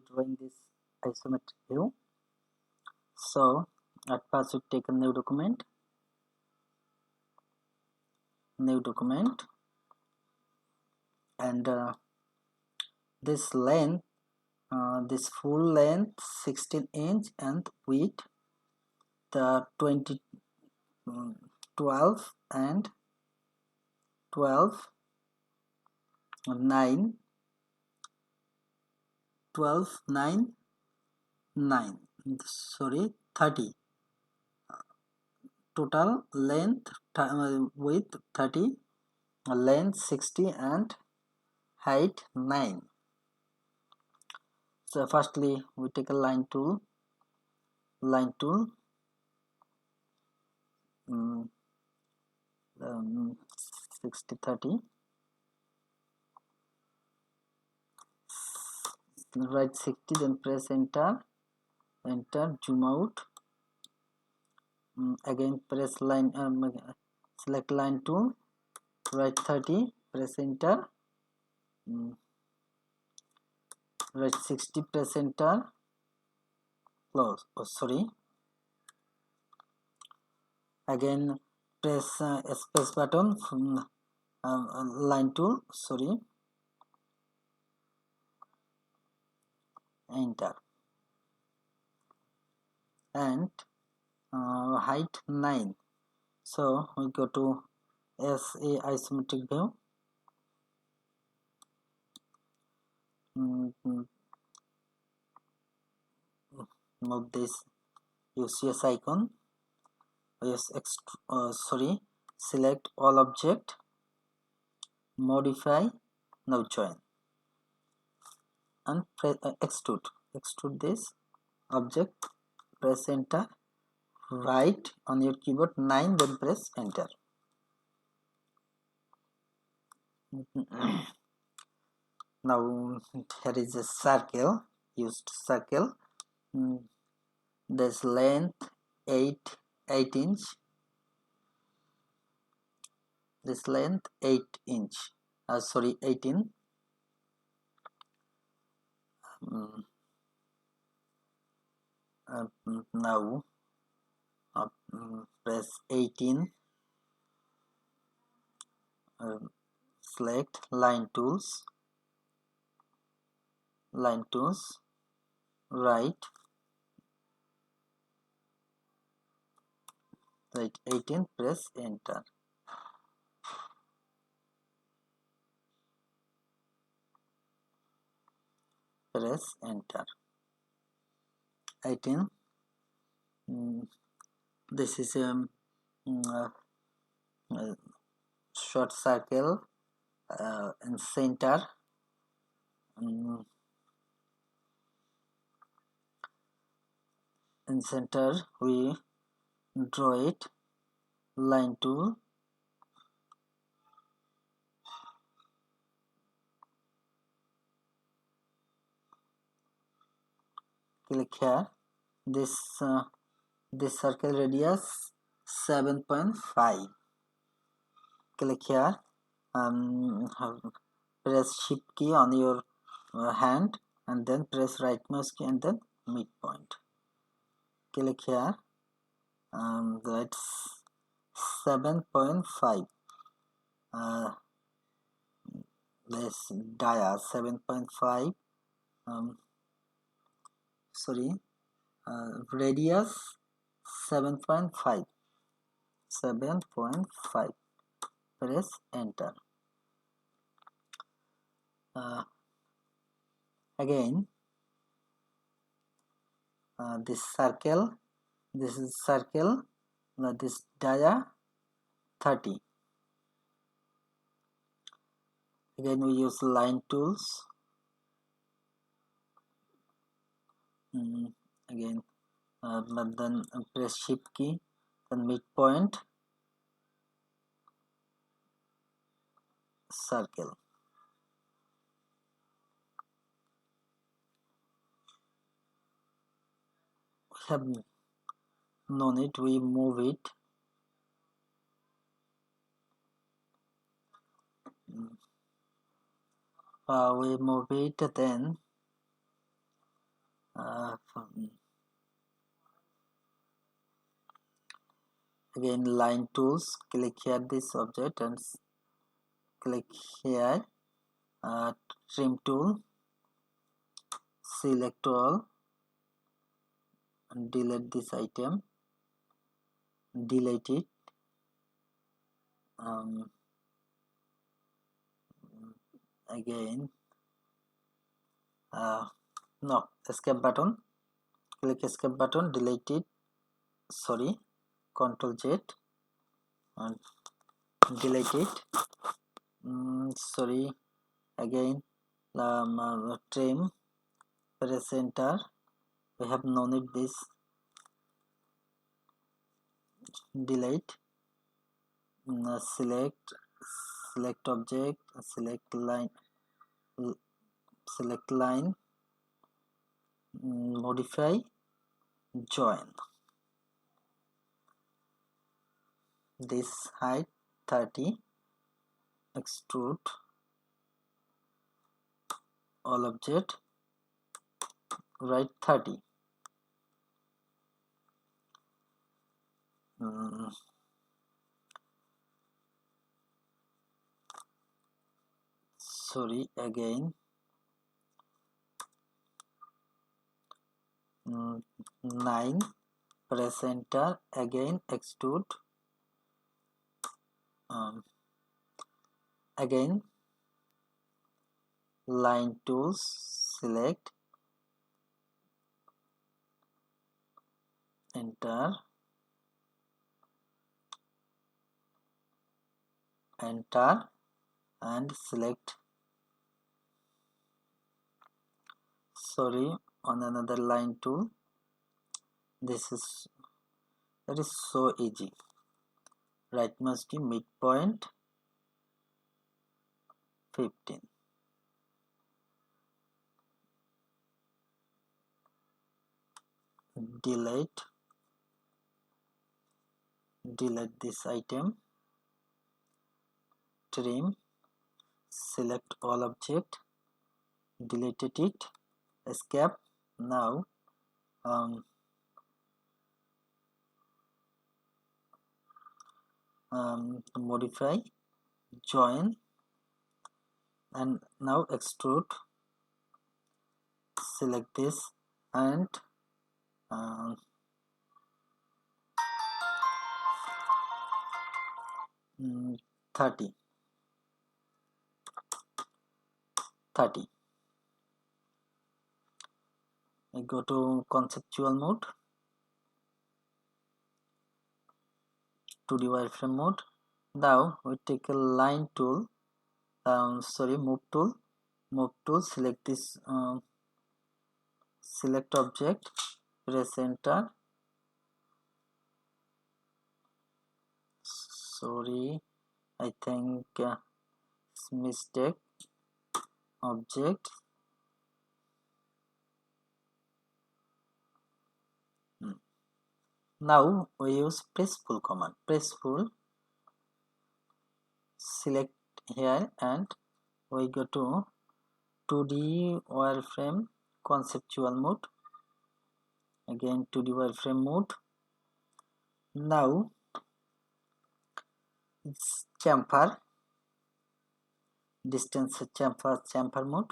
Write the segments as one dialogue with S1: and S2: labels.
S1: drawing this isometric view. So at first we take a new document, and this length, this full length 16 inch and width the 12 and 12 9 12 9 9 sorry 30 total length width 30, length 60 and height 9. So firstly we take a line tool, 60 30, write 60, then press enter, zoom out, again press line, select line tool, write 30, press enter, write 60, press enter, close. Again press space button from line tool, enter, and height 9. So we go to SA isometric view, move this, use yes icon, select all object, modify, now join, and extrude this object, press enter, write on your keyboard 9, then press enter. Now here is a circle, used circle, this length 8 inch, this length 8 inch, 18. Now press 18, select line tools, right 18, press enter. Press enter. 18. This is a short circle in center. In center we draw it, line tool, click here, this circle radius 7.5, click here, press shift key on your hand and then press right mouse key and then midpoint, click here, that's 7.5, this dia 7.5, radius 7.5, press enter. Again this circle, this dia 30. Again we use line tools, again but then press shift key, then midpoint, circle. We have no need, we move it, then Again, line tools, click here this object and click here, trim tool, select all and delete this item, delete it. Again, no, escape button, click escape button, delete it, sorry, Ctrl Z and delete it. Sorry, again, trim, press enter. We have no need this, delete. Select object, select line, modify, join. This height 30, extrude all object, right 30. Sorry, again, 9, press enter, again extrude, again line tools, select, enter, and select, sorry, on another line tool. This is, that is so easy. Right must be midpoint 15. Delete this item, trim, select all object, deleted it, escape. Now modify, join, and now extrude, select this and 30. I go to conceptual mode, 2D wireframe mode. Now we take a line tool, move tool, select this, select object, press enter. Sorry, I think it's mistake, object, now we use press pull command. Press pull, select here and we go to 2D wireframe conceptual mode, again 2D wireframe mode. Now it's chamfer, distance chamfer mode.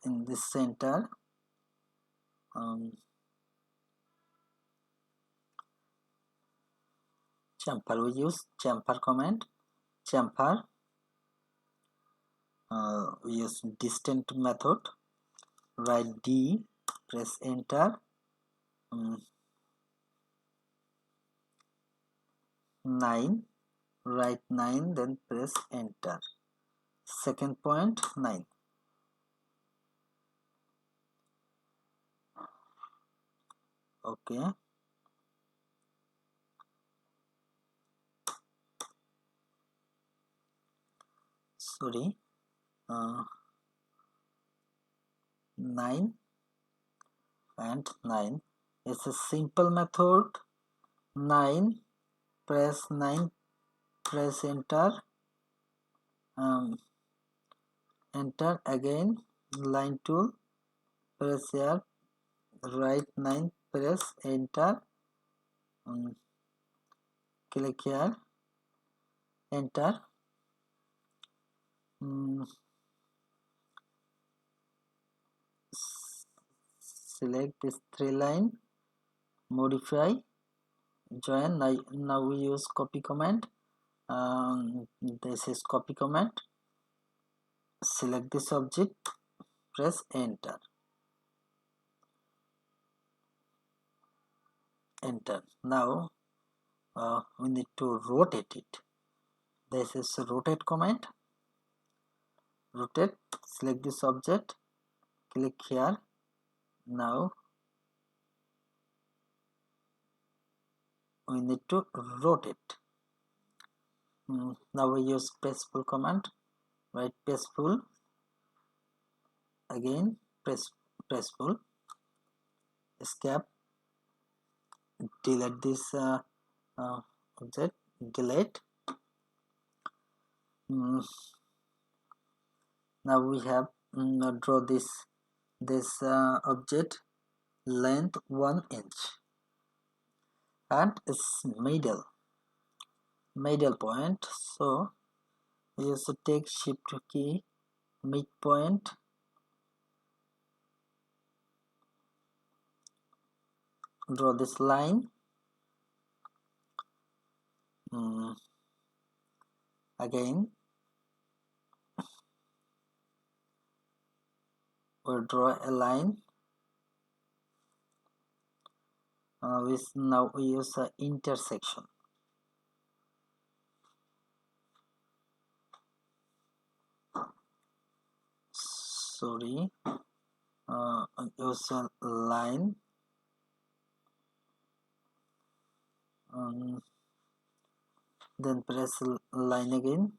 S1: In this center, chamfer, we use chamfer command, chamfer, we use distant method, write D, press enter, 9, write 9, then press enter, second point 9. Okay, sorry, 9 and 9. It's a simple method. 9, press 9, press enter, enter, again line tool, press here, right 9, press enter, click here, enter, select this 3 line, modify, join. Now we use copy command. This is copy command. Select this object, press enter, enter. Now we need to rotate it. This is rotate command. Rotate, select this object, click here. Now we need to rotate. Now we use press pull command. Right, press pull, again press pull, escape, delete this object, delete. Now we have draw this object length 1 inch and its middle point. So we use to take shift key, midpoint, draw this line, again we'll draw a line. Now we use intersection. Sorry, use a line, then press line again,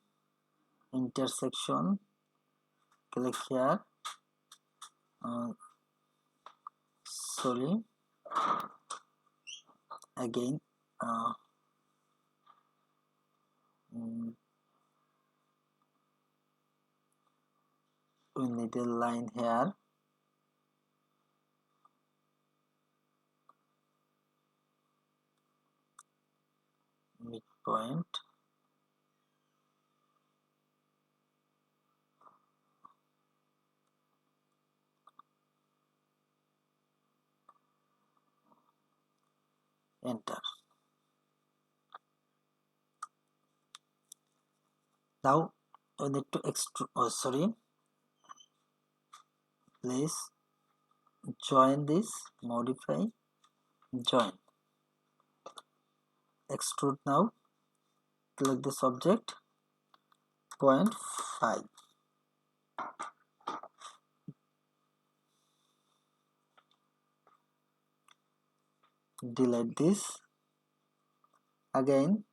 S1: intersection, click here, sorry, again we need a line here, midpoint, enter. Now we need to extrude, please join this, modify, join, extrude. Now click this object, 0.5, delete this, again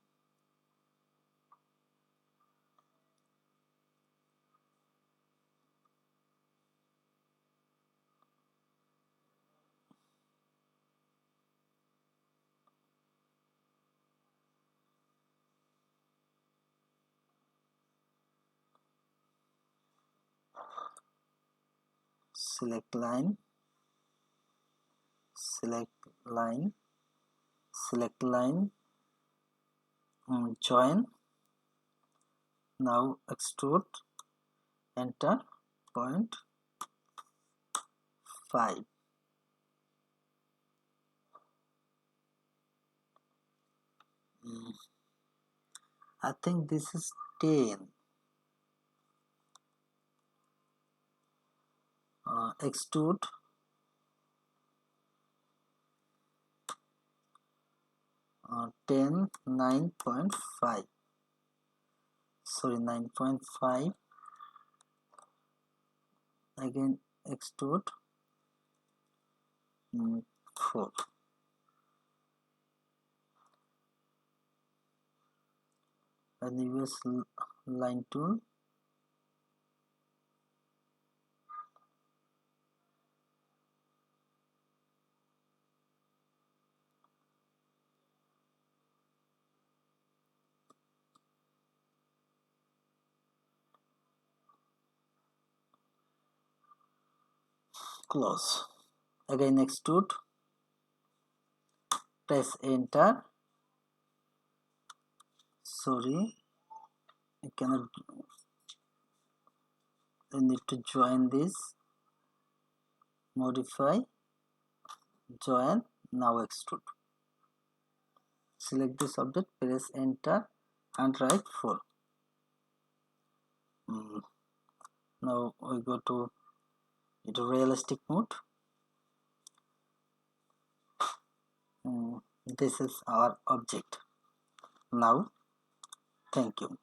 S1: select line, select line, select line, join. Now extrude, enter, 0.5. I think this is 10. Extrude, 10, 9.5, sorry, 9.5, again extrude, 4. And use line tool, close. again extrude, press enter. Sorry, I cannot, I need to join this, modify, join, now extrude. Select this object, press enter and write 4. Now we go to realistic mode. This is our object. Now, thank you.